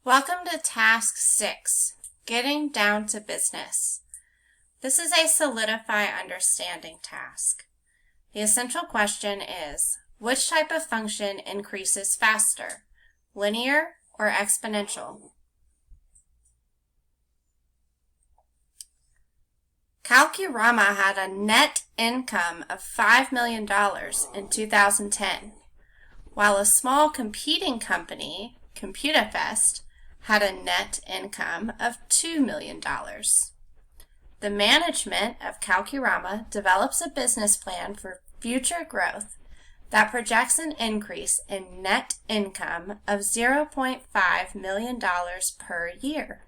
Welcome to Task 6, Getting Down to Business. This is a solidify understanding task. The essential question is, which type of function increases faster, linear or exponential? Kalkurama had a net income of $5 million in 2010, while a small competing company, ComputerFest, had a net income of $2 million. The management of Kalkurama develops a business plan for future growth that projects an increase in net income of $0.5 million per year,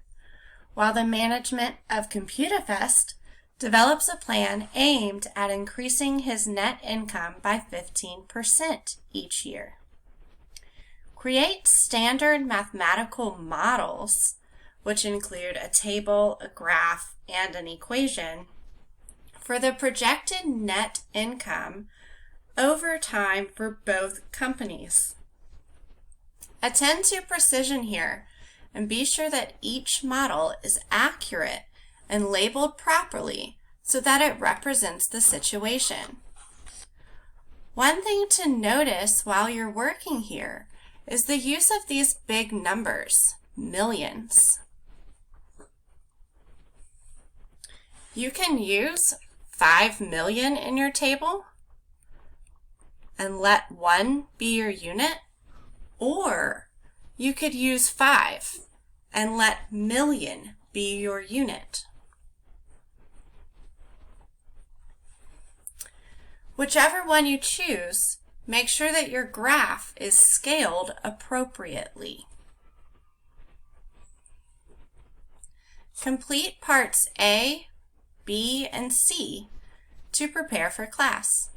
while the management of ComputerFest develops a plan aimed at increasing his net income by 15% each year. Create standard mathematical models, which include a table, a graph, and an equation, for the projected net income over time for both companies. Attend to precision here and be sure that each model is accurate and labeled properly so that it represents the situation. One thing to notice while you're working here is the use of these big numbers, millions. You can use 5 million in your table and let 1 be your unit, or you could use 5 and let million be your unit. Whichever one you choose, make sure that your graph is scaled appropriately. Complete parts A, B, and C to prepare for class.